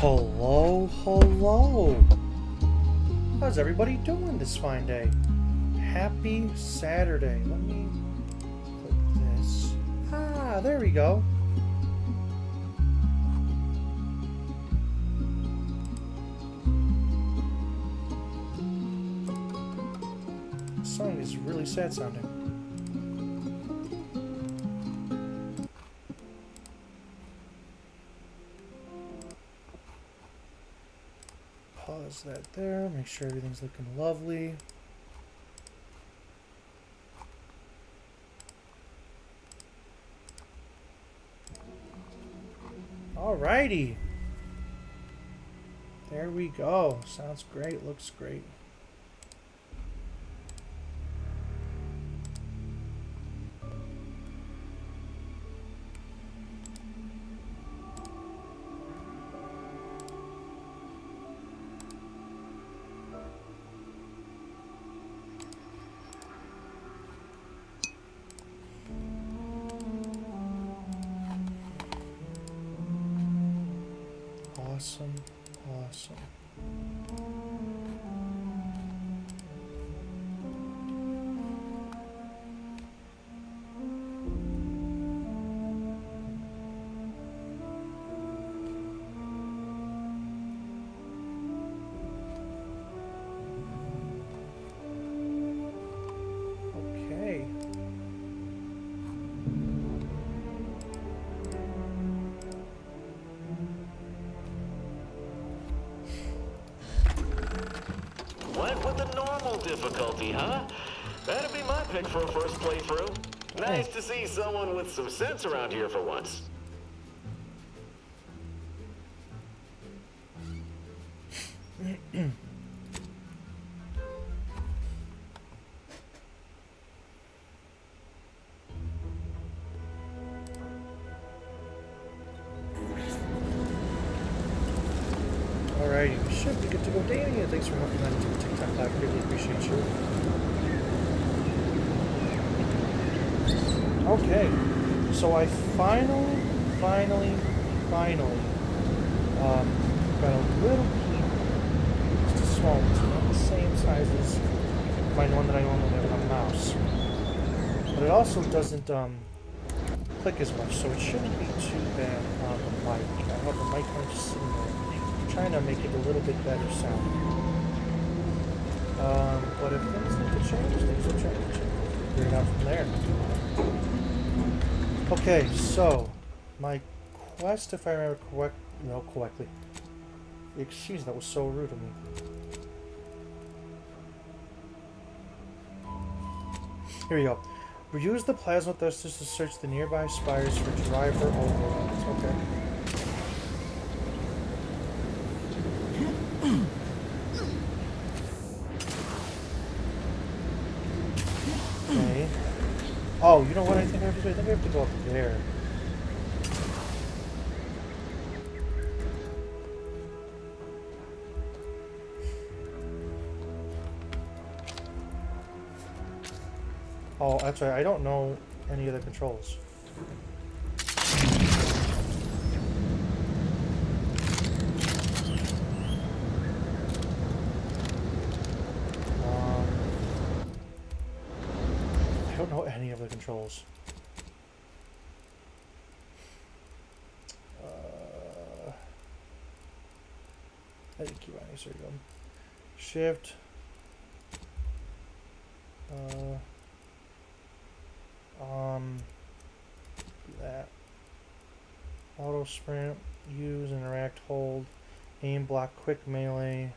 Hello, hello. How's everybody doing this fine day? Happy Saturday. Let me click this. Ah, there we go. This song is really sad sounding. Pause that there, make sure everything's looking lovely. Alrighty. There we go. Sounds great, looks great. Awesome, awesome. Okay. Went with the normal difficulty, huh? That'd be my pick for a first playthrough. Nice to see someone with some sense around here for once. Alrighty, we should be good to go. Danny, thanks for helping out into the TikTok live. Really appreciate you. Okay, so I finally got a little key. It's a small one. It's not the same size as my one that I normally have on a mouse. But it also doesn't click as much, so it shouldn't be too bad on the mic. I have the mic kind of sitting there, trying to make it a little bit better sound. But if things need to change, things will change. Figure it out from there. Okay, so my quest, if I remember correctly. Excuse, that was so rude of me. Here we go. We use the plasma thrusters to search the nearby spires for driver overrides. Okay. Okay. Oh, you know what I think I have to do? I think I have to go up there. Oh, that's right. I don't know any of the controls. I don't know any of the controls. I didn't keep on these. There we go. Shift. Do that. Auto sprint, use, interact, hold, aim, block, quick melee.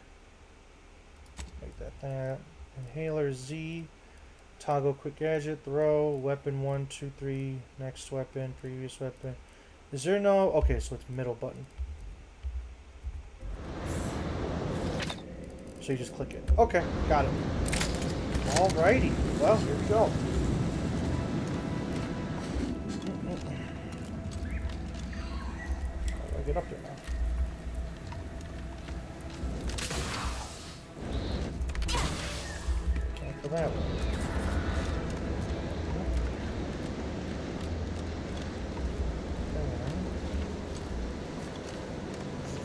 Make that. Inhaler Z, toggle quick gadget, throw, weapon 1, 2, 3, next weapon, previous weapon. Is there no? Okay, so it's middle button. So you just click it. Okay, got it. Alrighty. Well, here we go. How do I get up there now? Can't go that way.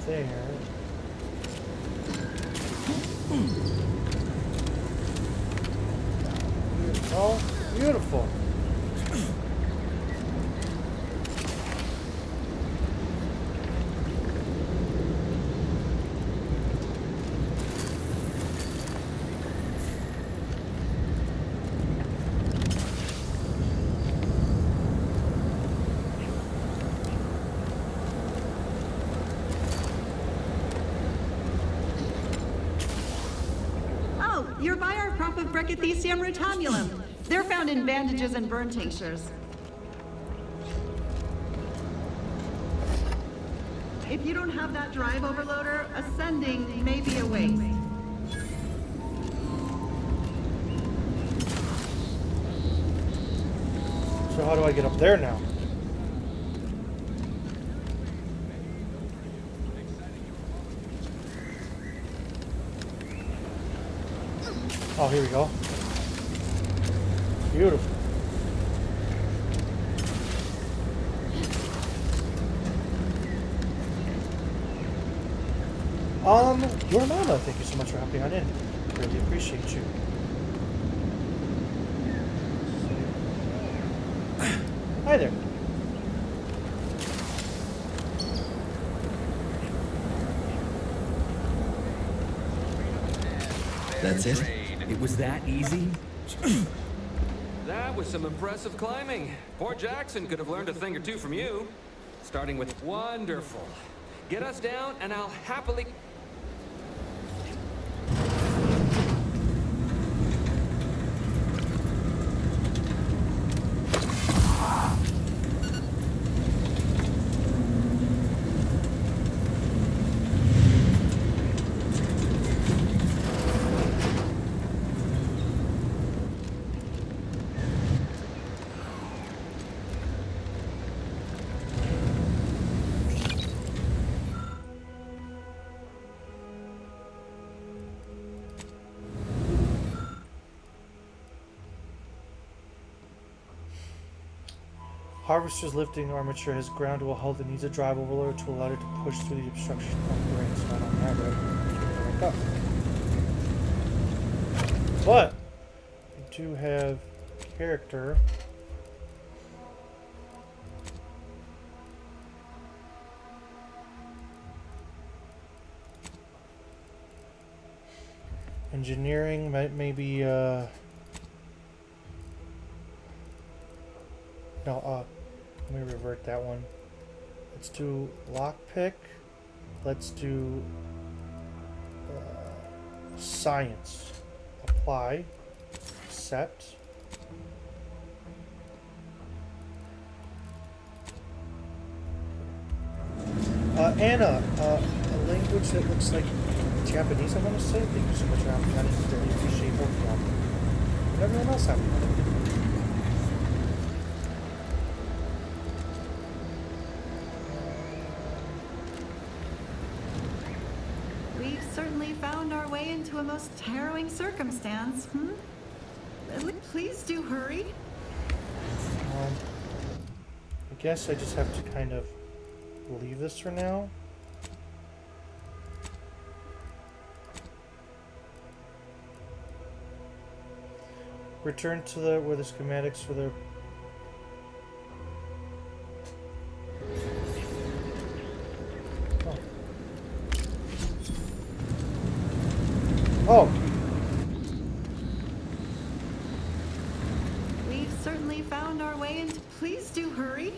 there. Oh, beautiful. Oh, you're by our crop of Brachythecium rotamulum. They're found in bandages and burn tinctures. If you don't have that drive overloader, ascending may be a waste. So how do I get up there now? Oh, here we go. Beautiful. Your mama, thank you so much for hopping on in. Really appreciate you. Hi there. That's it? It was that easy? That was some impressive climbing. Poor Jackson could have learned a thing or two from you. Starting with wonderful. Get us down and I'll happily... Harvester's lifting armature has ground to a halt and needs a drive overloader to allow it to push through the obstruction of the rain, so I don't have it. Back up. But I do have character. Engineering might maybe no, let me revert that one. Let's do lockpick. Let's do science. Apply. Set. Anna, a language that looks like Japanese, I want to say. Thank you so much for having me. I really appreciate both of y'all. And everyone else having me. We've certainly found our way into a most harrowing circumstance, Please do hurry. I guess I just have to kind of leave this for now. Return to the where the schematics for the Oh. We've certainly found our way into... Please do hurry.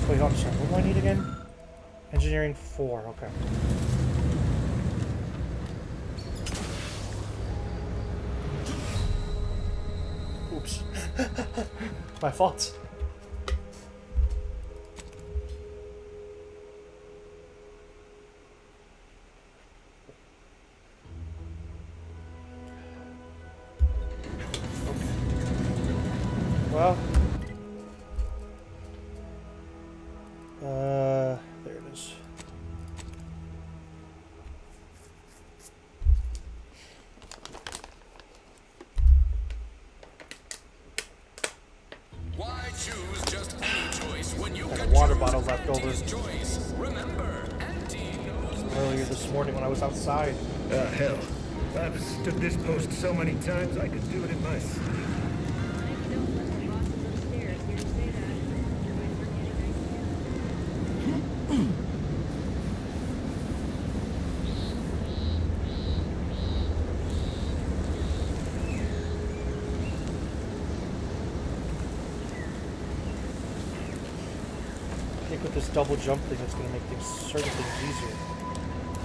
Wait, I'm sorry. What do I need again? Engineering 4. Okay. Oops. My fault. Well, there it is. Got a water bottle left over earlier this morning when I was outside. Hell. I've stood this post so many times I could do it in my sleep. I think with this double jump thing, it's going to make certain things easier.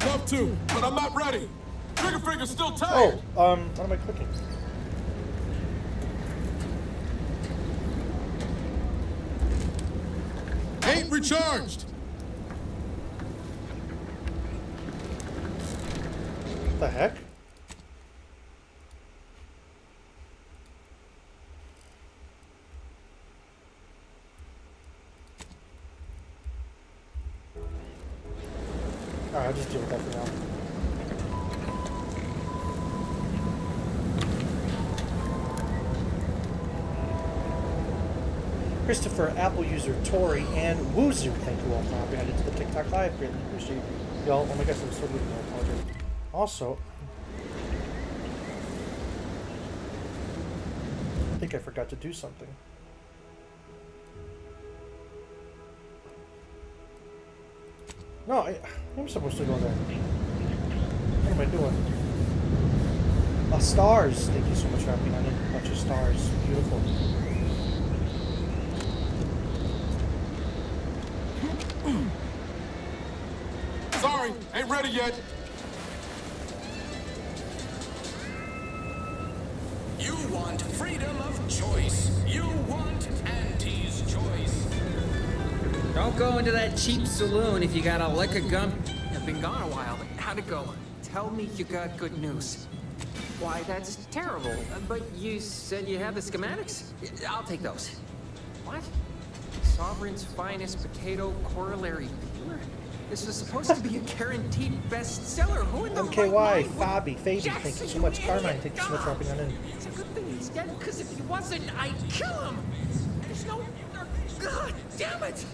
Love to, but I'm not ready. Trigger finger's still tired. Oh, what am I clicking? Ain't recharged. What the heck? Alright, I'll just deal with that for now. Christopher, Apple user, Tori, and Woozu, thank you all for hopping on into the TikTok Live. Greatly appreciate y'all. Oh my gosh, I'm so good. I apologize. Also, I think I forgot to do something. No, I'm supposed to go there. What am I doing? Stars. Thank you so much for hopping on in. A bunch of stars. Beautiful. Sorry, ain't ready yet. You want freedom of choice. You want Auntie's choice. Don't go into that cheap saloon if you got a lick of gun. I've been gone a while, but how'd it go? Tell me you got good news. Why, that's terrible. But you said you had the schematics? I'll take those. What? Sovereign's finest potato corollary peeler? This was supposed to be a guaranteed bestseller. Who in the right MKY, mind would- Fabi, Fabi, Jackson, thank you so you much. idiot. Carmine, thank you so much for hopping on in. It's a good thing he's dead, because if he wasn't, I'd kill him. There's no... God damn it!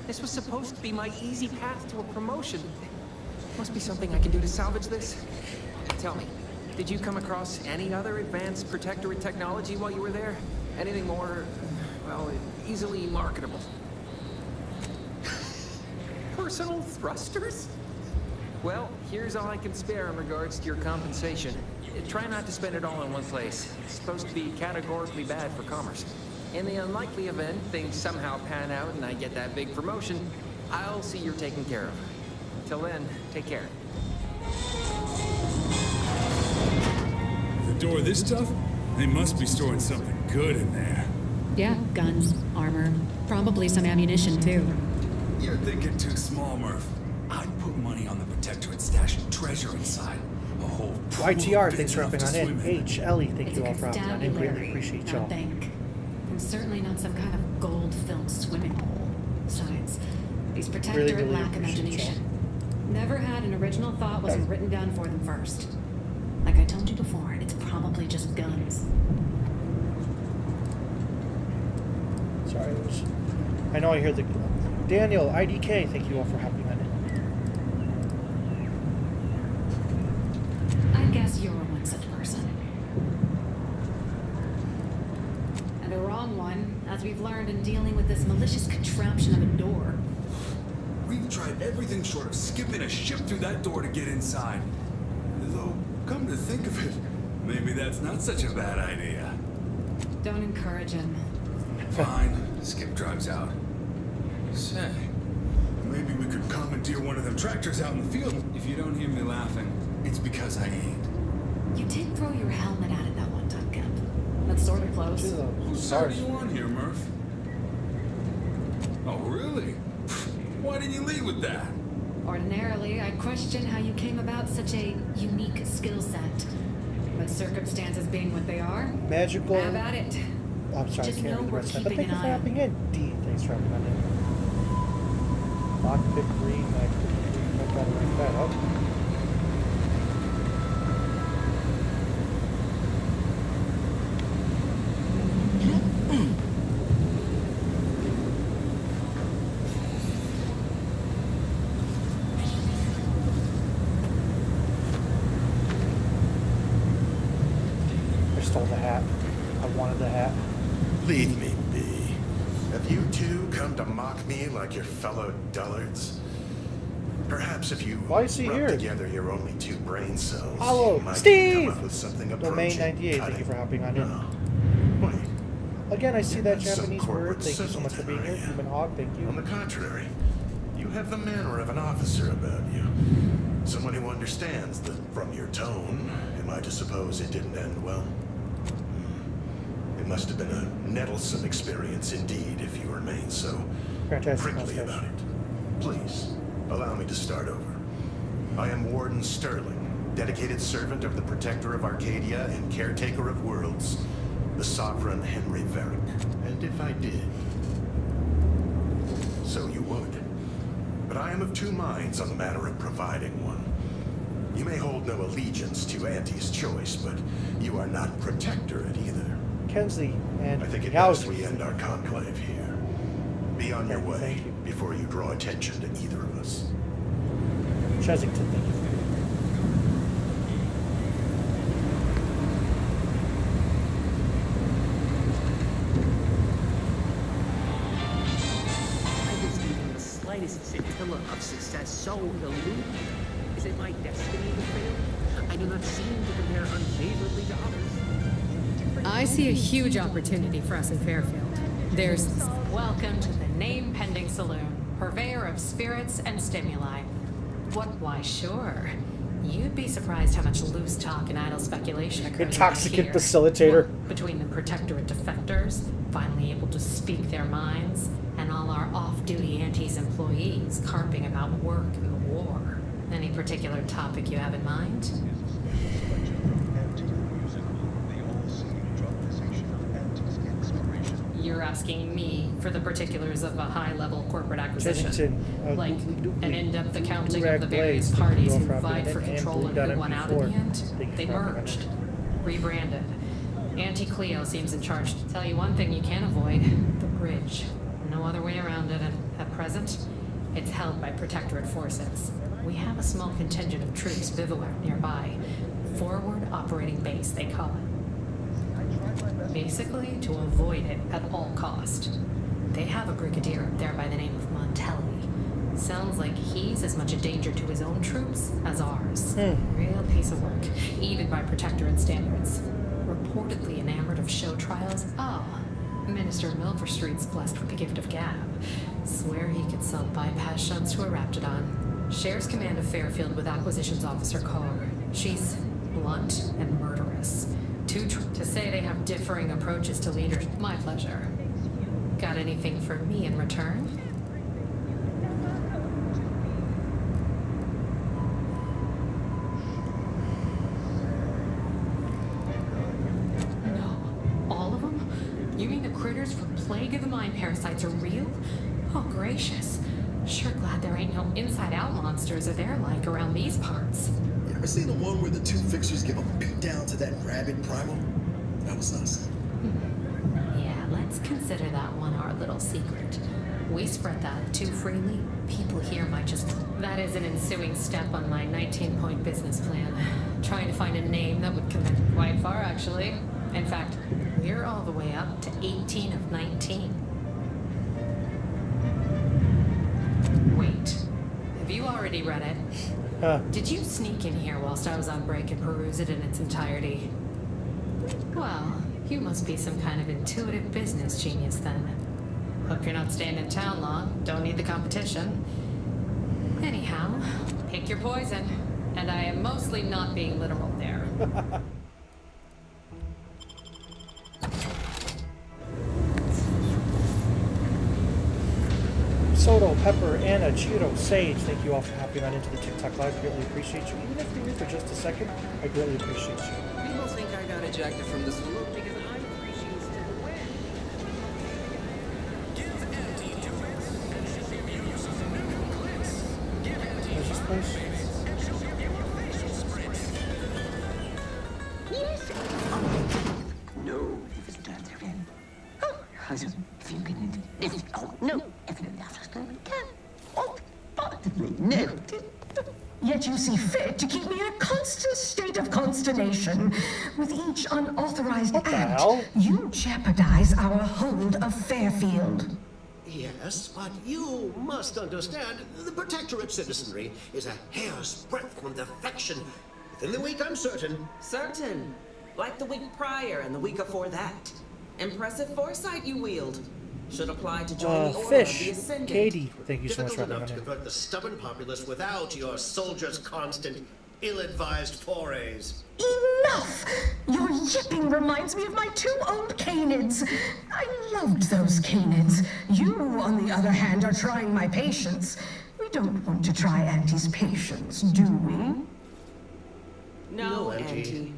This was supposed to be my easy path to a promotion. Must be something I can do to salvage this. Tell me, did you come across any other advanced protectorate technology while you were there? Anything more, well, easily marketable? Personal thrusters? Well, here's all I can spare in regards to your compensation. Try not to spend it all in one place. It's supposed to be categorically bad for commerce. In the unlikely event things somehow pan out and I get that big promotion, I'll see you're taken care of. Till then, take care. The door this tough? They must be storing something good in there. Yeah, guns, armor, probably some ammunition too. You're thinking too small, Murph. I'd put money on the Protectorate stash and treasure inside. A whole pool YTR, big thanks for enough hopping to on in. swim H, Ellie, thank It's you a all for hopping on in. Greatly constabulary, appreciate I y'all. think. And certainly not some kind of gold-filled swimming hole. Besides, these Protectorate really lack appreciate imagination. Never had an original thought wasn't written down for them first. Like I told you before, it's probably just guns. Sorry, I know I hear the... Daniel, IDK, thank you all for hopping on in. I guess you're one such person. And a wrong one, as we've learned in dealing with this malicious contraption of a door. We've tried everything short of skipping a ship through that door to get inside. Though, come to think of it, maybe that's not such a bad idea. Don't encourage him. Fine, Skip drives out. Say, maybe we could commandeer one of them tractors out in the field. If you don't hear me laughing, it's because I ain't. You did throw your helmet at it that one time, Kemp. That's sort of close. Whose side are you on here, Murph? Oh, really? Why didn't you lead with that? Ordinarily, I'd question how you came about such a unique skill set. But circumstances being what they are, Magical... have at it. I'm sorry, I Just can't know read the we're rest of that. But keeping thank you an for eye on hopping in. D, thanks for hopping on in. Lockpick 3, Mag 3, I gotta rank that up. stole the hat. I wanted the hat. Leave me be. Have you two come to mock me like your fellow dullards? Perhaps if you Why is he rub here? together your only two brain cells, Hello, you might Steve! come up with something Domain approaching 98, thank you for hopping on in. No. Wait. Again, I see that Some Japanese corporate word. Thank you so much for being here. simpleton, Human Hog, thank On the you. contrary, you have the manner of an officer about you. Someone who understands that from your tone, am I to suppose it didn't end well? It must have been a nettlesome experience indeed if you remain so Fantastic prickly mustache. about it. Please, allow me to start over. I am Warden Sterling, dedicated servant of the Protector of Arcadia and caretaker of worlds, the Sovereign Henry Varick. And if I did, so you would. But I am of two minds on the matter of providing one. You may hold no allegiance to Auntie's choice, but you are not Protectorate either. Kensley and I think it best Howsey. we end our conclave here. Be on your way Thank you. before you draw attention to either of us. Chesington, thank you. I was given the slightest scintilla of success so elusive. Is it my destiny to fail? I do not seem to compare unfavorably to others. I see a huge opportunity for us in Fairfield. There's Welcome to the name-pending saloon, purveyor of spirits and stimuli. What? Why, sure. You'd be surprised how much loose talk and idle speculation occurs Intoxicant around here. facilitator. What, between the Protectorate defectors, finally able to speak their minds, and all our off-duty Antes employees carping about work and the war. Any particular topic you have in mind? You're asking me for the particulars of a high-level corporate acquisition, Chesington, like an in-depth accounting Durag of the various Blaze, parties thank who you all for vied hopping for in, and control and Blue who Dot won out MP4. in the end. Thank you They for hopping in. merged, rebranded. Auntie Cleo seems in charge. Tell you one thing you can't avoid: the bridge. No other way around it, and at present, it's held by Protectorate forces. We have a small contingent of troops bivouacked nearby. Forward Operating Base, they call it. Basically, to avoid it at all cost. They have a brigadier up there by the name of Montelli. Sounds like he's as much a danger to his own troops as ours. Real piece of work, even by Protectorate standards. Reportedly enamored of show trials. Oh, Minister Milford Street's blessed with the gift of gab. Swear he could sell bypass shunts to a Raptidon. Shares command of Fairfield with Acquisitions Officer Carr. She's blunt and murderous. To say they have differing approaches to leaders, my pleasure. Got anything for me in return? No. All of them? You mean the critters from Plague of the Mind parasites are real? Oh, gracious. Sure glad there ain't no inside-out monsters or they're like around these parts. You ever seen the one where the two fixers give a beat down to that rabid primal? That was us. Yeah, let's consider that one our little secret. We spread that too freely, people here might just... That is an ensuing step on my 19-point business plan. Trying to find a name that would commit quite far, actually. In fact, we're all the way up to 18 of 19. Wait, have you already read it? Did you sneak in here whilst I was on break and peruse it in its entirety? Well, you must be some kind of intuitive business genius then. Hope you're not staying in town long. Don't need the competition. Anyhow, pick your poison. And I am mostly not being literal there. Soto, Pepper, Anna, Chiro, Sage, thank you all for hopping on into the TikTok live. Greatly appreciate you. Even if you're here for just a second, I greatly appreciate you. People think I got ejected from the saloon because I appreciate the win. Give Auntie duets, and she'll give you some new clicks. Give Auntie Where's this place? and she'll give you a facial sprint. Yes. No, if it's not there again. Oh, if you can, if oh no, if you can, oh, possibly no. Yet you see fit to keep me in a constant state of consternation. With each unauthorized act, you jeopardize our hold of Fairfield. Yes, but you must understand, the Protectorate citizenry is a hair's breadth from defection. Within the week, I'm certain. Certain. Like the week prior and the week before that. Impressive foresight you wield. Should apply to join the Order of the Ascendant. Katie, thank you so much for Difficult enough to recommending. convert the stubborn populace without your soldiers' constant, ill-advised forays. Enough! Your yipping reminds me of my 2 old canids. I loved those canids. You, on the other hand, are trying my patience. We don't want to try Auntie's patience, do we? No, Auntie.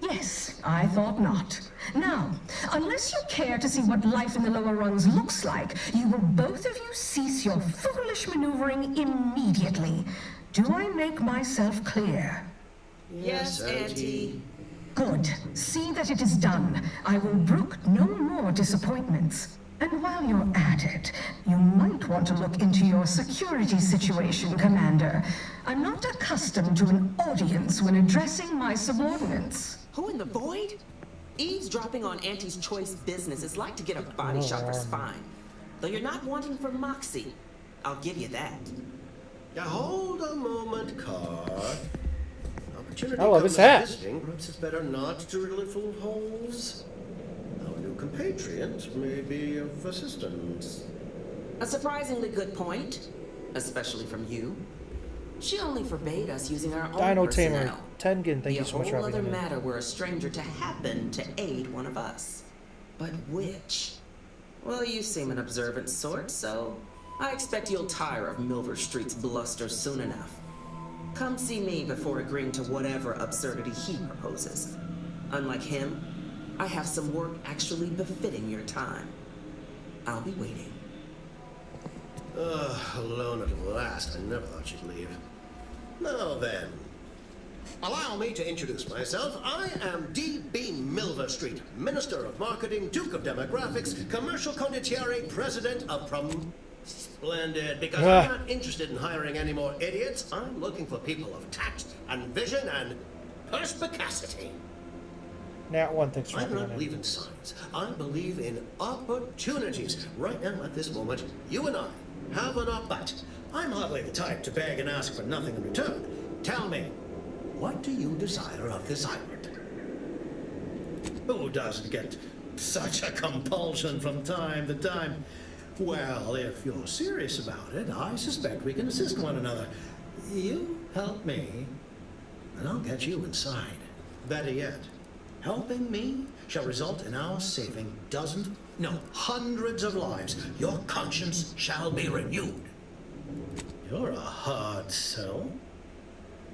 Yes, I thought not. Now, unless you care to see what life in the lower rungs looks like, you will both of you cease your foolish maneuvering immediately. Do I make myself clear? Yes, Auntie. Good. See that it is done. I will brook no more disappointments. And while you're at it, you might want to look into your security situation, Commander. I'm not accustomed to an audience when addressing my subordinates. Who in the void? Eavesdropping on Auntie's choice business is like to get a body shopper's spine. Though you're not wanting for moxie. I'll give you that. Now hold a moment, Carr. Opportunity I love comes his hat. visiting. Perhaps it's better not to riddle it full of holes. Our new compatriot may be of assistance. A surprisingly good point. Especially from you. She only forbade us using our own Dino Tamer, personnel. Tengen, thank you so much Be for a whole other recommending. matter were a stranger to happen to aid one of us. But which? Well, you seem an observant sort, so I expect you'll tire of Milver Street's bluster soon enough. Come see me before agreeing to whatever absurdity he proposes. Unlike him, I have some work actually befitting your time. I'll be waiting. Alone at last. I never thought you'd leave. Now then, allow me to introduce myself. I am D.B. Milver Street, Minister of Marketing, Duke of Demographics, Commercial Condottiere, President of Splendid, because I'm not interested in hiring any more idiots. I'm looking for people of tact and vision and perspicacity. Nat 1, thanks for I do not recommending. believe in signs. I believe in opportunities. Right now, at this moment, you and I have an but. I'm hardly the type to beg and ask for nothing in return. Tell me, what do you desire of this island? Who doesn't get such a compulsion from time to time? Well, if you're serious about it, I suspect we can assist one another. You help me, and I'll get you inside. Better yet, helping me shall result in our saving dozens, no, hundreds of lives. Your conscience shall be renewed. You're a hard sell.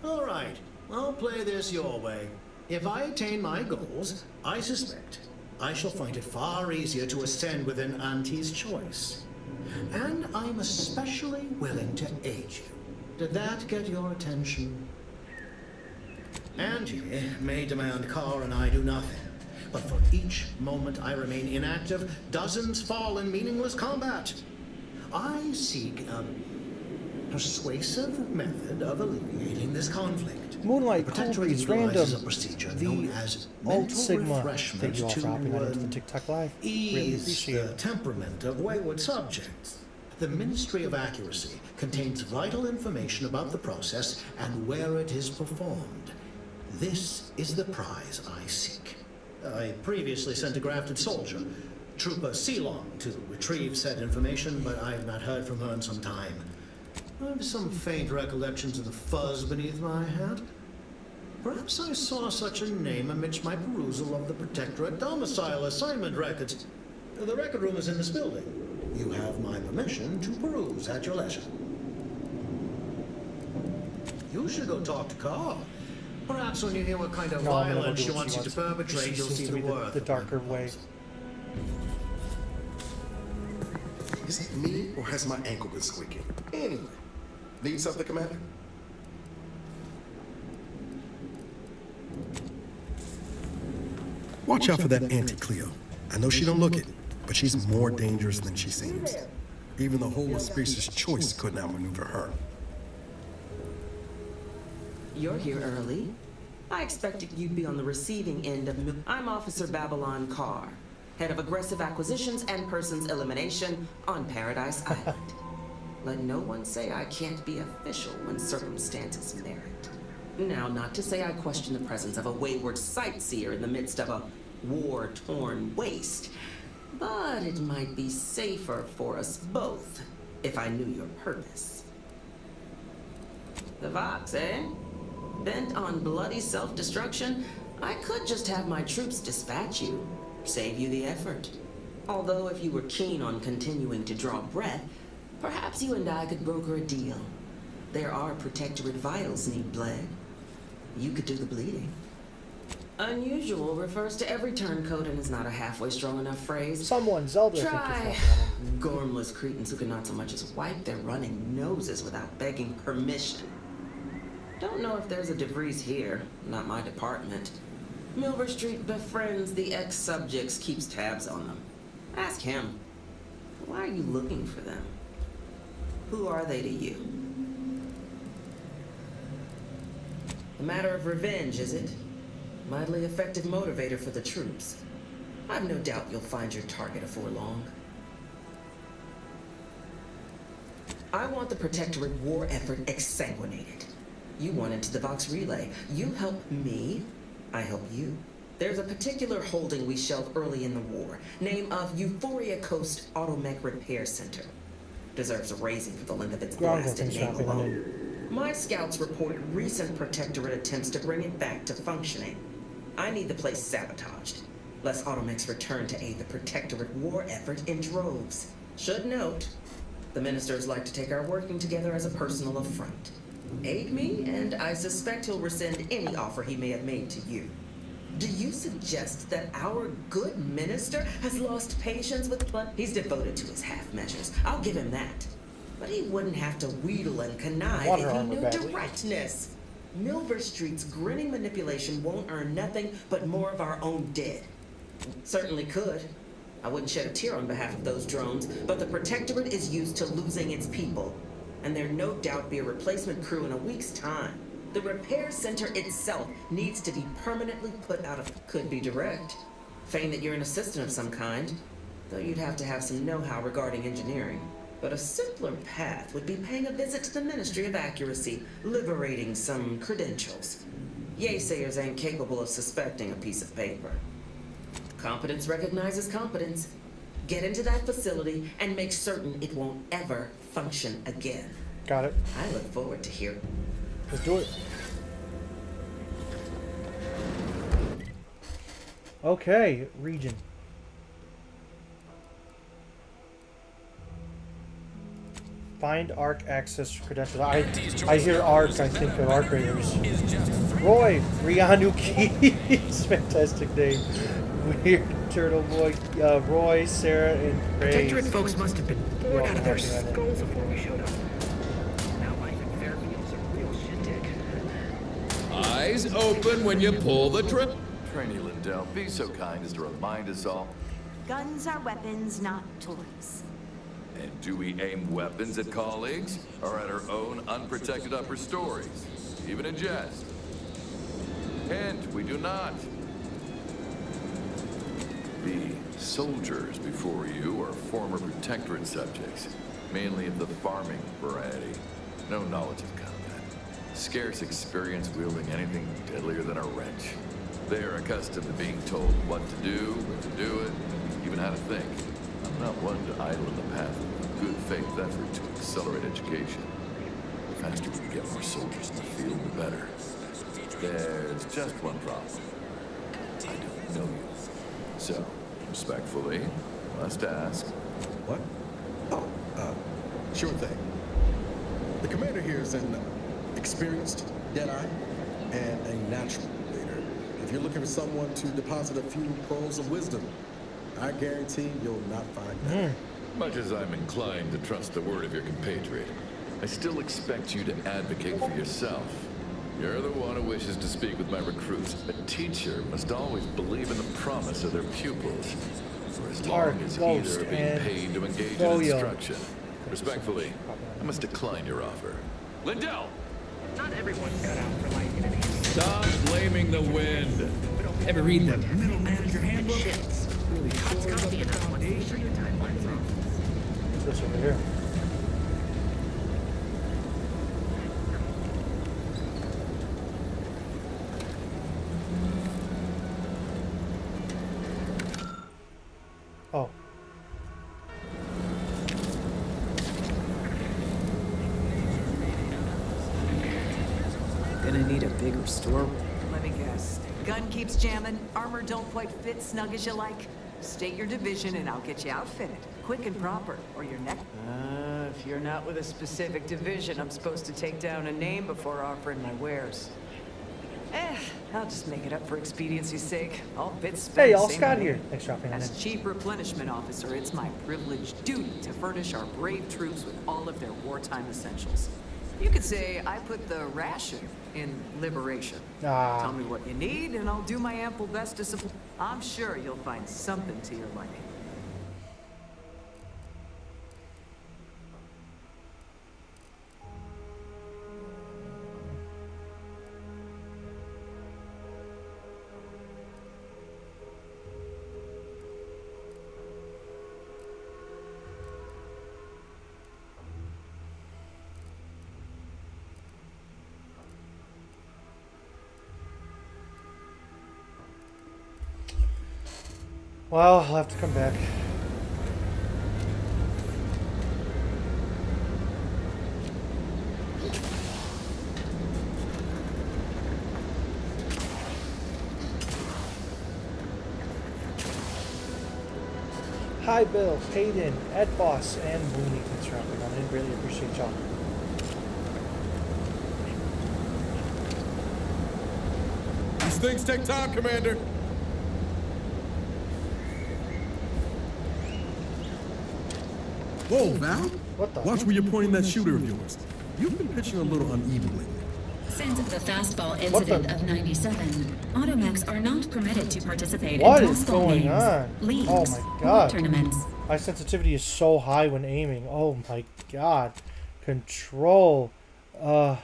All right, I'll play this your way. If I attain my goals, I suspect I shall find it far easier to ascend within Auntie's choice. And I'm especially willing to aid you. Did that get your attention? Auntie may demand Carr and I do nothing. But for each moment I remain inactive, dozens fall in meaningless combat. I seek a persuasive method of alleviating this conflict. Moonlight, Cool Protectorate Breeze, Random, utilizes a procedure known as the Alt mental Sigma. refreshment Thank you all for hopping on into the to TikTok Live. Really ease appreciate the it. temperament of wayward subjects. The Ministry of Accuracy contains vital information about the process and where it is performed. This is the prize I seek. I previously sent a grafted soldier, Trooper Ceylon, to retrieve said information, but I have not heard from her in some time. I have some faint recollections of the fuzz beneath my hat. Perhaps I saw such a name amidst my perusal of the Protectorate domicile assignment records. The record room is in this building. You have my permission to peruse at your leisure. You should go talk to Carr. Perhaps when you hear what kind of No, I'm gonna go violence do she what wants you to perpetrate, She you'll seems see to the be worth. the darker way. Is it me, or has my ankle been squeaking? Anyway, need something, Commander? Watch out for that Auntie Cleo. I know she don't look it, but she's more dangerous than she seems. Even the whole of Spacer's choice couldn't outmaneuver her. You're here early. I expected you'd be on the receiving end of... I'm Officer Babylon Carr, head of aggressive acquisitions and persons elimination on Paradise Island. Let no one say I can't be official when circumstances merit. Now, not to say I question the presence of a wayward sightseer in the midst of a war-torn waste, but it might be safer for us both if I knew your purpose. The Vox, eh? Bent on bloody self-destruction? I could just have my troops dispatch you, save you the effort. Although if you were keen on continuing to draw breath, perhaps you and I could broker a deal. There are protectorate vials need bled. You could do the bleeding. Unusual refers to every turncoat and is not a halfway strong enough phrase. Someone Zelda. Try gormless cretins who can not so much as wipe their running noses without begging permission. Don't know if there's a DeVries here, not my department. Milver Street befriends the ex-subjects, keeps tabs on them. Ask him. Why are you looking for them? Who are they to you? A matter of revenge, is it? Mightily effective motivator for the troops. I've no doubt you'll find your target afore long. I want the Protectorate war effort exsanguinated. You want into the Vox Relay. You help me, I help you. There's a particular holding we shelved early in the war. Name of Euphoria Coast Automech Repair Center. Deserves a raising for the length of its blasted name alone. My scouts report recent Protectorate attempts to bring it back to functioning. I need the place sabotaged, lest Automechs return to aid the Protectorate war effort in droves. Should note, the ministers like to take our working together as a personal affront. Aid me, and I suspect he'll rescind any offer he may have made to you. Do you suggest that our good minister has lost patience with blood? He's devoted to his half measures. I'll give him that. But he wouldn't have to wheedle and connive if he knew directness. Milver Street's grinning manipulation won't earn nothing but more of our own dead. Certainly could. I wouldn't shed a tear on behalf of those drones, but the Protectorate is used to losing its people. And there'll no doubt be a replacement crew in a week's time. The repair center itself needs to be permanently put out of... Could be direct. Feign that you're an assistant of some kind, though you'd have to have some know-how regarding engineering. But a simpler path would be paying a visit to the Ministry of Accuracy, liberating some credentials. Yaysayers ain't capable of suspecting a piece of paper. Competence recognizes competence. Get into that facility and make certain it won't ever function again. Got it. I look forward to hearing. Let's do it. Okay, region. Find ARC access credentials. I hear ARC, I think of ARC Raiders. Roy, Rianu Keys. Fantastic name. Weird Turtle Boy, Roy, Sarah, and Ray. Protectorate folks must have been bored out of their skulls before we showed up. Now life in Fairfield's a real shindig. Eyes open when you pull the trip. Trainee Lindell, be so kind as to remind us all. Guns are weapons, not toys. And do we aim weapons at colleagues or at our own unprotected upper stories, even in jest? Hint, we do not. The soldiers before you are former Protectorate subjects, mainly of the farming variety. No knowledge of combat. Scarce experience wielding anything deadlier than a wrench. They are accustomed to being told what to do, when to do it, even how to think. I'm not one to idle in the path of good faith effort to accelerate education. The faster we can get more soldiers in the field, the better. There's just one problem. I don't know you. So, respectfully, must ask. What? Oh, sure thing. The commander here is an experienced Deadeye and a natural leader. If you're looking for someone to deposit a few pearls of wisdom, I guarantee you'll not find that. Much as I'm inclined to trust the word of your compatriot, I still expect you to advocate for yourself. You're the one who wishes to speak with my recruits. A teacher must always believe in the promise of their pupils, for as long as either are being paid to engage in instruction. Respectfully, I must decline your offer. Lindell! Not everyone's cut out for life in an age. Stop blaming the wind. Ever read the Middle Manager Handbook? Really It's gotta be enough once you bring the timelines off. What's this over here? Oh. Gonna need a bigger storeroom. Let me guess. Gun keeps jamming, armor don't quite fit snug as you like. State your division and I'll get you outfitted. Quick and proper, or your neck. If you're not with a specific division, I'm supposed to take down a name before offering my wares. I'll just make it up for expediency's sake. All bits spent. Hey, all same Scott way. here. Thanks for dropping in. As Chief Replenishment Officer, it's my privileged duty to furnish our brave troops with all of their wartime essentials. You could say I put the ration in liberation. Tell me what you need, and I'll do my ample best to support. I'm sure you'll find something to your liking. Well, I'll have to come back. Hi, Bill, Hayden, Ed Boss, and Mooney. Thanks for hopping on in. Really appreciate y'all. These things take time, Commander. Whoa, Val. What the? Watch where you're pointing that shooter of yours. You've been pitching a little unevenly. Since the fastball incident of '97, automechs are not permitted to participate What in is fastball going games, on? leagues, Oh my or god. tournaments. My sensitivity is so high when aiming. Oh my god. Control. I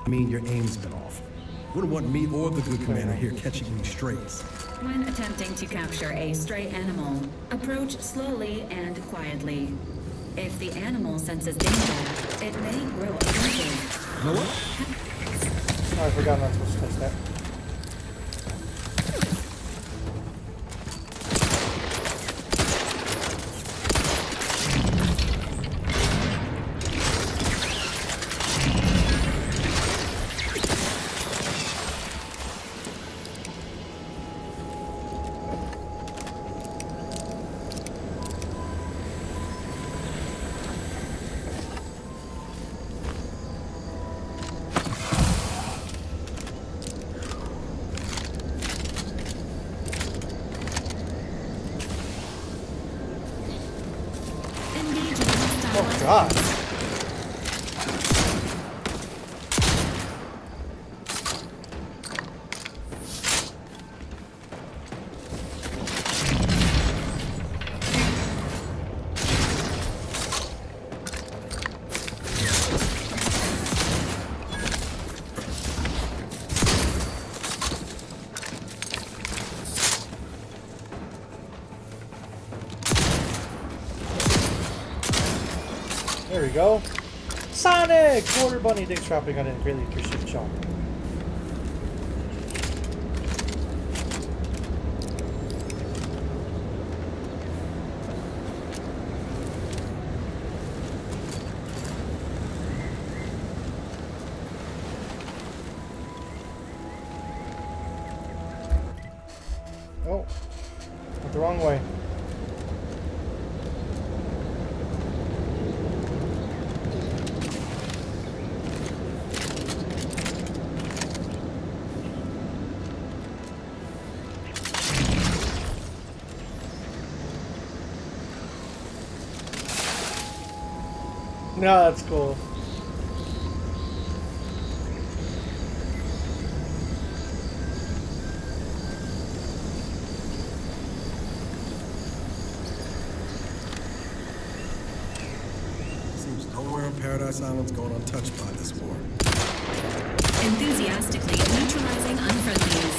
mean, your aim's been off. Wouldn't want me or the good commander here catching any strays. When attempting to capture a stray animal, approach slowly and quietly. If the animal senses danger, it may grow aggressive. You know what? Oh, I forgot I'm not supposed to touch that. Oh god. There we go. Sonic! Water Bunny, thanks for dropping on in. Really appreciate y'all. Oh, went the wrong way. No, that's cool. Paradise Island's gone untouched by this war. Enthusiastically neutralizing unfriendlies.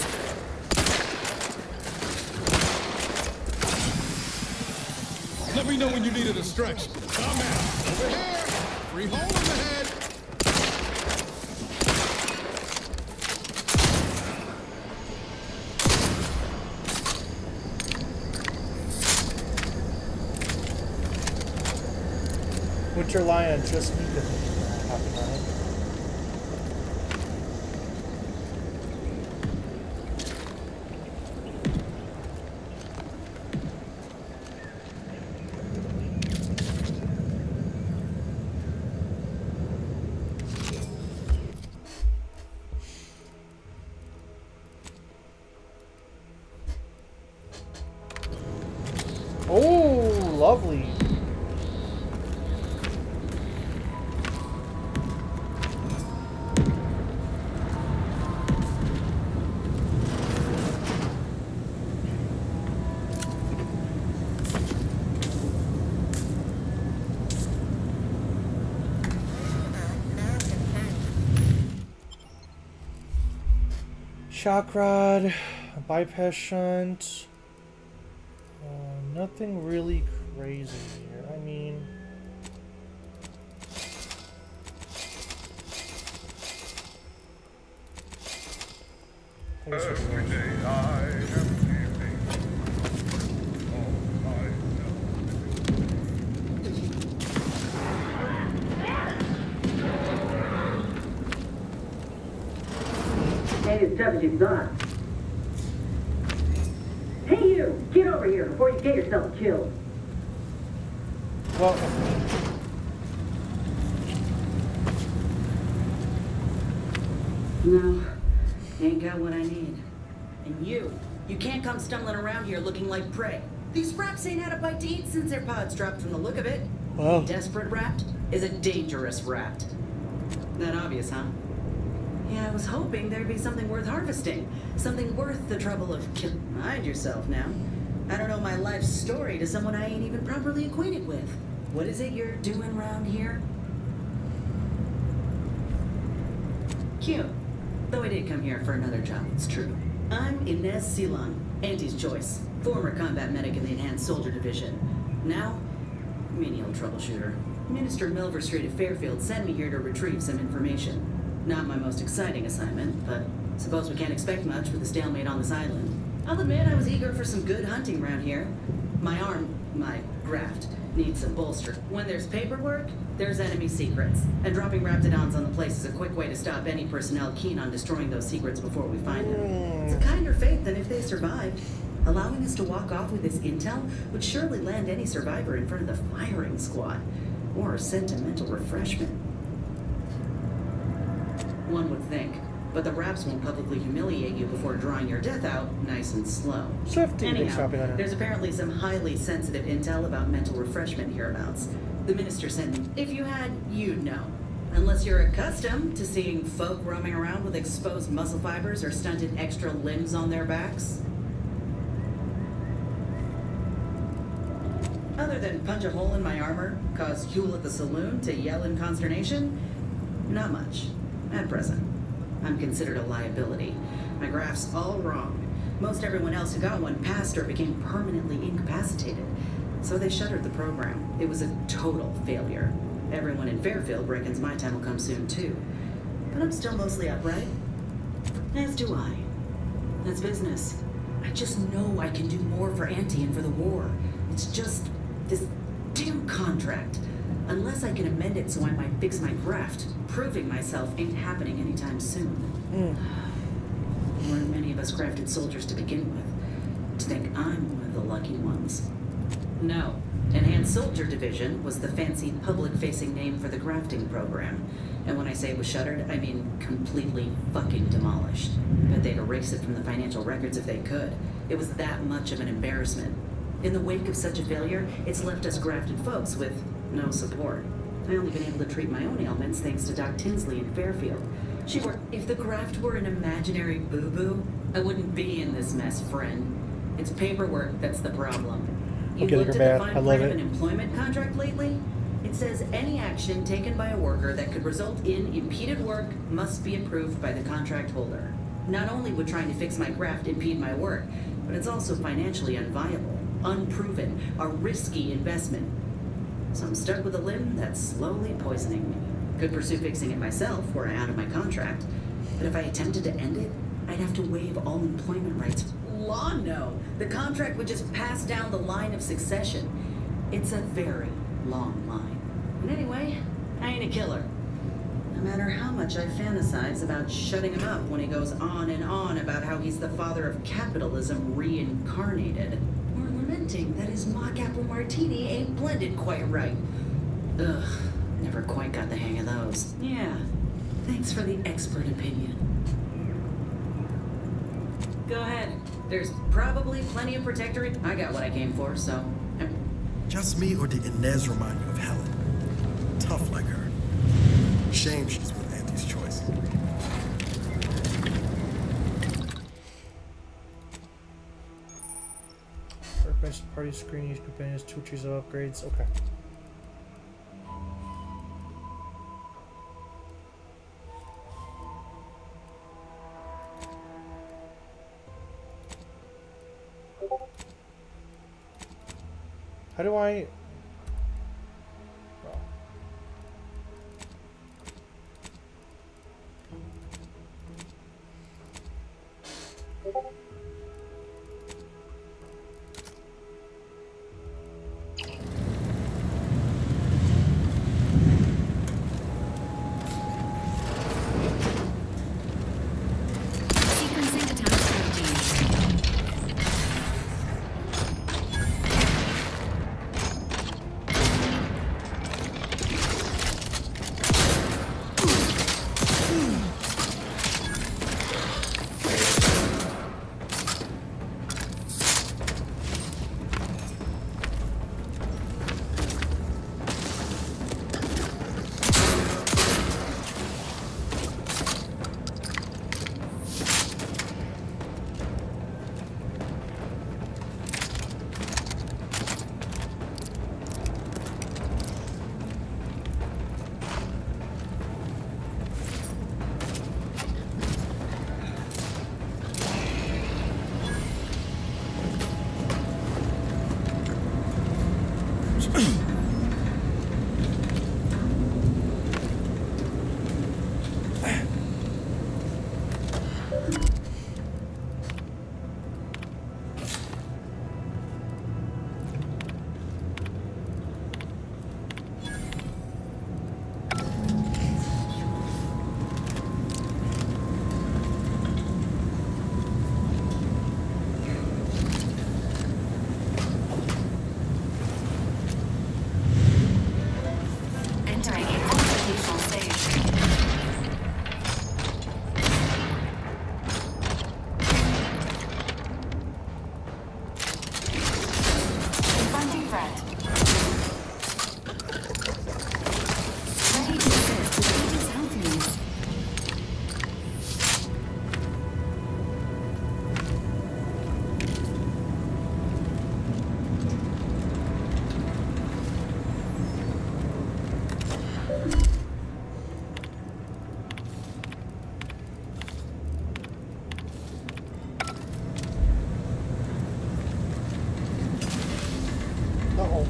Let me know when you need a distraction. Come out. Over here. Free hole in the head. Winter Lion just need to copy on it. Oh, lovely. Shock rod, a bypass shunt. Nothing really crazy here. I mean, Every day I am leaving. All I Stay as tough as you've got. Hey you! Get over here before you get yourself killed. well, No, ain't got what I need. And you can't come stumbling around here looking like prey. These rats ain't had a bite to eat since their pods dropped from the look of it. Wow. A desperate rat is a dangerous rat. That obvious, huh? Yeah, I was hoping there'd be something worth harvesting. Something worth the trouble of Mind yourself now. I don't know my life story to someone I ain't even properly acquainted with. What is it you're doing round here? Cute. Though I did come here for another job, it's true. I'm Inez Silan, Auntie's choice. Former combat medic in the Enhanced Soldier Division. Now, menial troubleshooter. Minister Milver Street at Fairfield sent me here to retrieve some information. Not my most exciting assignment, but suppose we can't expect much with a stalemate on this island. I'll admit I was eager for some good hunting around here. My graft, needs some bolster. When there's paperwork, there's enemy secrets. And dropping raptidons on the place is a quick way to stop any personnel keen on destroying those secrets before we find them. It's a kinder fate than if they survived. Allowing us to walk off with this intel would surely land any survivor in front of the firing squad. Or sentimental refreshment. One would think. But the Raps won't publicly humiliate you before drawing your death out nice and slow. Anyhow, there's apparently some highly sensitive intel about mental refreshment hereabouts. The minister sent me. If you had, you'd know. Unless you're accustomed to seeing folk roaming around with exposed muscle fibers or stunted extra limbs on their backs. Other than punch a hole in my armor, cause Huel at the saloon to yell in consternation, not much, at present. I'm considered a liability. My graph's all wrong. Most everyone else who got one passed or became permanently incapacitated. So they shuttered the program. It was a total failure. Everyone in Fairfield reckons my time will come soon too. But I'm still mostly upright. As do I. That's business. I just know I can do more for Auntie and for the war. It's just this damn contract. Unless I can amend it so I might fix my graft, proving myself ain't happening anytime soon. Weren't many of us grafted soldiers to begin with. To think I'm one of the lucky ones. No. Enhanced Soldier Division was the fancy public-facing name for the grafting program. And when I say it was shuttered, I mean completely fucking demolished. Bet they'd erase it from the financial records if they could. It was that much of an embarrassment. In the wake of such a failure, it's left us grafted folks with no support. I only been able to treat my own ailments thanks to Doc Tinsley in Fairfield. If the graft were an imaginary boo-boo, I wouldn't be in this mess, friend. It's paperwork that's the problem. You looked at the fine print of an employment contract lately? It It says any action taken by a worker that could result in impeded work must be approved by the contract holder. Not only would trying to fix my craft impede my work, but it's also financially unviable, unproven, a risky investment. So I'm stuck with a limb that's slowly poisoning me. Could pursue fixing it myself were I out of my contract, but if I attempted to end it, I'd have to waive all employment rights. Law, no. The contract would just pass down the line of succession. It's a very long line. And anyway, I ain't a killer. No matter how much I fantasize about shutting him up when he goes on and on about how he's the father of capitalism reincarnated, or lamenting that his mock apple martini ain't blended quite right. Ugh, never quite got the hang of those. Yeah, thanks for the expert opinion. Go ahead. There's probably plenty of protectorate. I got what I came for, so... Just me, or did Inez remind you of Helen? Tough like her. Shame she's with Andy's choice. Workbench party screen, each companion has 2 trees of upgrades. Okay. How do I... Oh. Sequencing attack strategies. Uh-oh.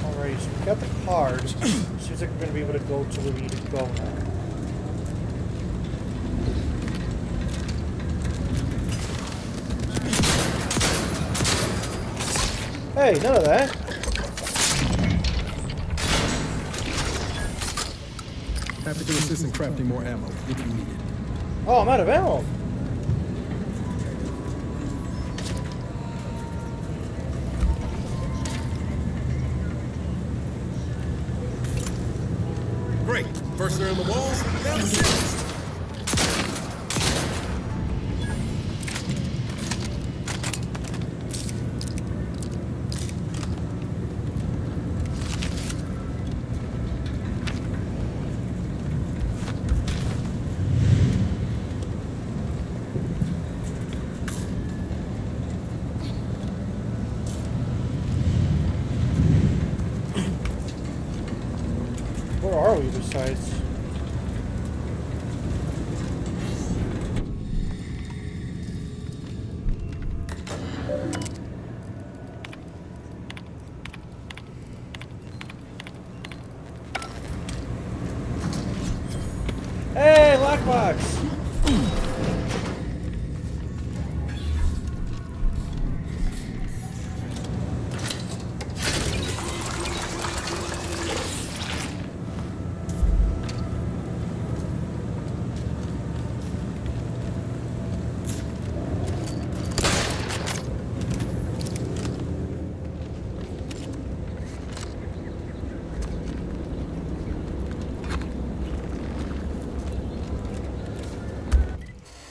Alright, so we got the cards. Seems like we're going to be able to go to where we need to go now. Hey, none of that. Happy to assist in crafting more ammo if you need it. Oh, I'm out of ammo. Great. First they're in the walls, now the ceilings. Where are we besides? Hey, lockbox!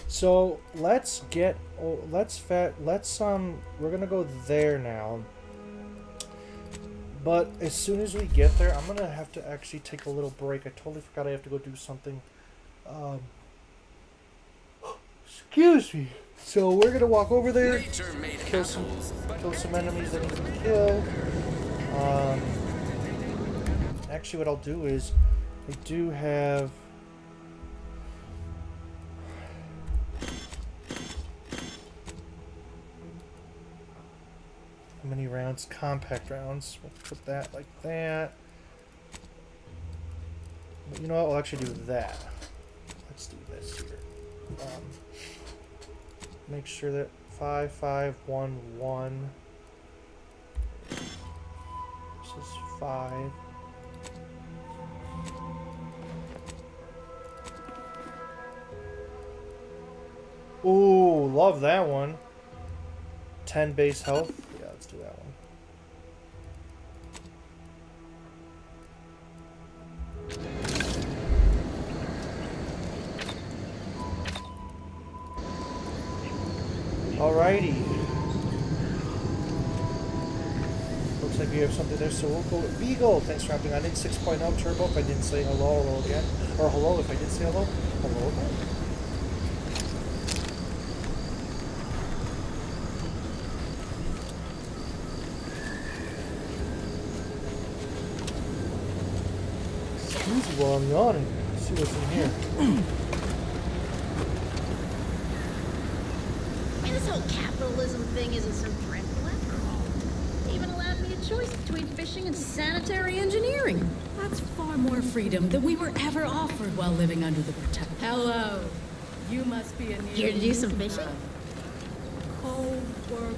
So let's get, we're gonna go there now. But as soon as we get there, I'm gonna have to actually take a little break. I totally forgot I have to go do something. Excuse me. So we're gonna walk over there, kill some enemies that need to be killed. Actually, what I'll do is, I do have. How many rounds? Compact rounds. We'll put that like that. But you know what? We'll actually do that. Let's do this here. Make sure that 5511. This is 5. Ooh, love that one. 10 base health. Yeah, let's do that one. Alrighty. Looks like we have something there, so we'll go with Beagle. Thanks for hopping on in 6.0 Turbo. If I didn't say hello again. Or hello if I did say hello. Hello again. Excuse me while I'm yawning. Let's see what's in here. This whole capitalism thing isn't so dreadful after all. They even allowed me a choice between fishing and sanitary engineering. That's far more freedom than we were ever offered while living under the protection. Hello. You must be a new... Here to do some fishing? Co-worker.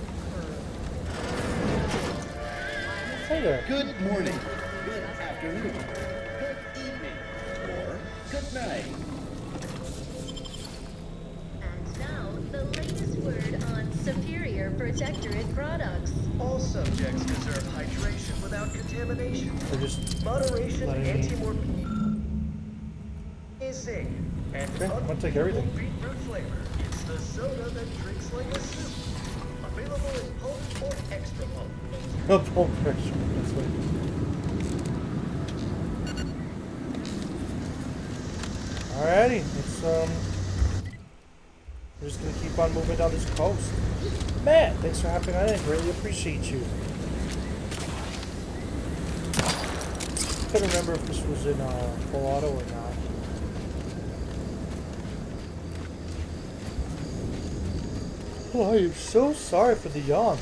Hey there. Good morning. Good afternoon. Good evening. Or good night. And now, the latest word on superior protectorate products. All subjects deserve hydration without contamination. They're just Moderation, letting me... anti-morphine, and Okay, I'm gonna take everything. beetroot flavor. It's the soda that drinks like a soup. Available in pulp or extra pulp. No pulp pressure. That's right. Alrighty, let's we're just gonna keep on moving down this coast. Matt, thanks for hopping on in. Really appreciate you. Couldn't remember if this was in full auto or not. Oh, I am so sorry for the yawn.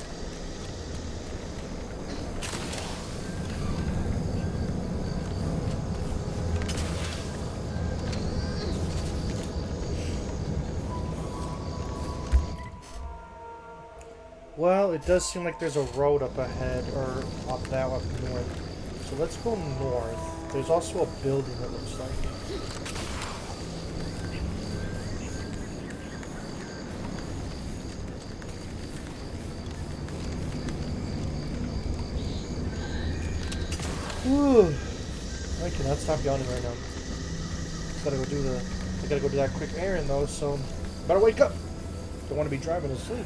Well, it does seem like there's a road up ahead, or up that way, up north. So let's go north. There's also a building that looks like. Whew. I cannot stop yawning right now. I gotta go do that quick errand though, so better wake up. Don't want to be driving asleep.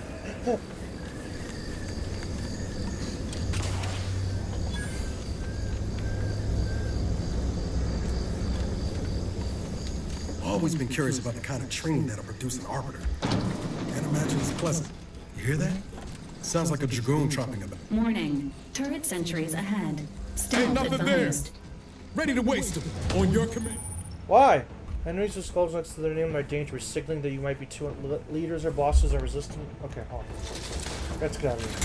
Always been curious about the kind of training that'll produce an arbiter. Can't imagine it's pleasant. You hear that? Sounds like a dragoon chopping about. Warning. Turret sentries ahead. Stealth nothing advised. Ready to waste them. On your command. Why? Enemies with skulls next to their name are dangerous, signaling that you might be two leaders or bosses are resistant. Okay, hold on. Let's get out of here.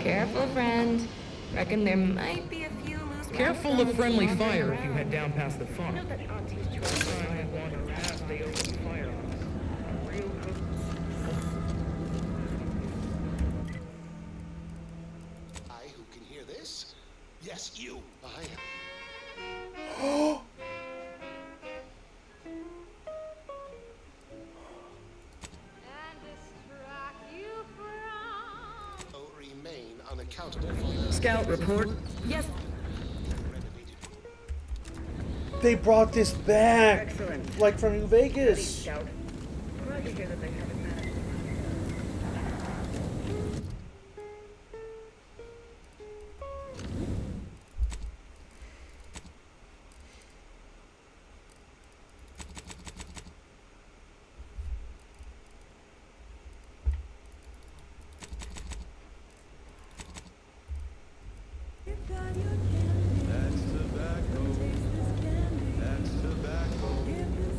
Careful, friend. Reckon there might be a few loose. Careful of friendly fire if you head down past the farm. I who can hear this? Yes, you. I remain unaccountable for their Scout report. Yes. They brought this back! Excellent. Like from New Vegas! Scout. Glad to hear that they haven't managed.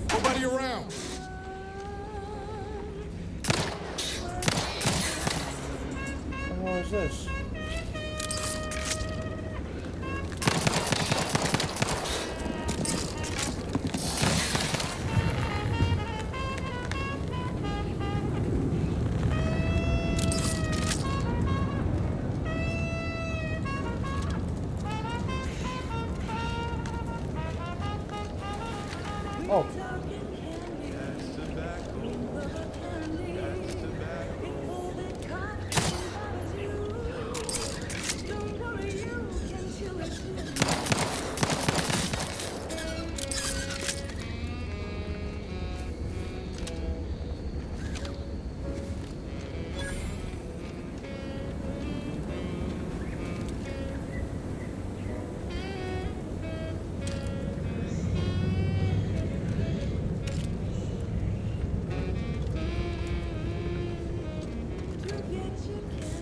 Nobody around. What the hell is this? Oh.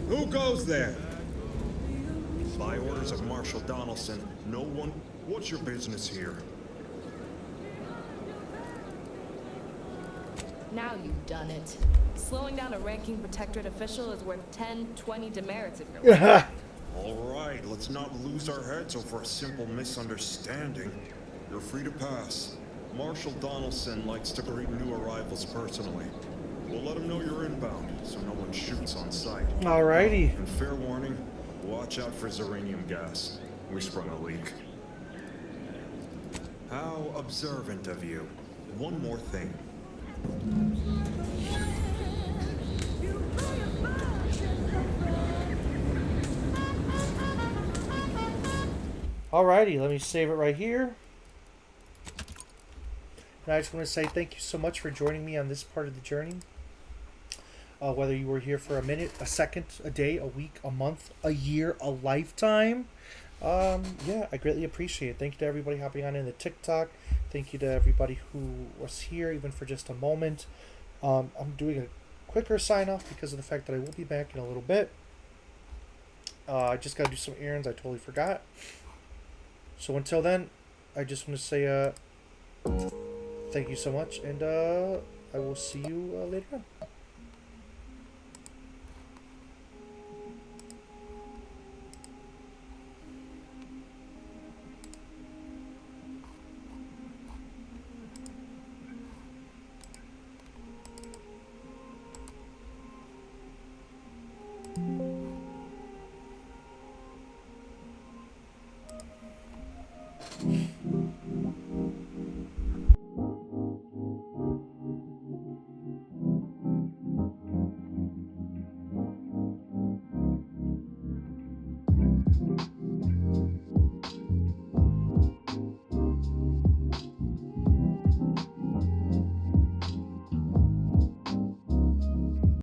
Who goes there? By orders of Marshal Donaldson, no one... What's your business here? Now you've done it. Slowing down a ranking protectorate official is worth 10, 20 demerits if you're lucky. All right, let's not lose our heads over a simple misunderstanding. You're free to pass. Marshal Donaldson likes to greet new arrivals personally. We'll let him know you're inbound, so no one shoots on sight. Alrighty. And fair warning, watch out for xeranium gas. We sprung a leak. How observant of you. One more thing. Alrighty, let me save it right here. And I just want to say thank you so much for joining me on this part of the journey. Whether you were here for a minute, a second, a day, a week, a month, a year, a lifetime. Yeah, I greatly appreciate it. Thank you to everybody hopping on in the TikTok. Thank you to everybody who was here, even for just a moment. I'm doing a quicker sign off because of the fact that I will be back in a little bit. I just got to do some errands. I totally forgot. So until then, I just want to say thank you so much, and I will see you later on.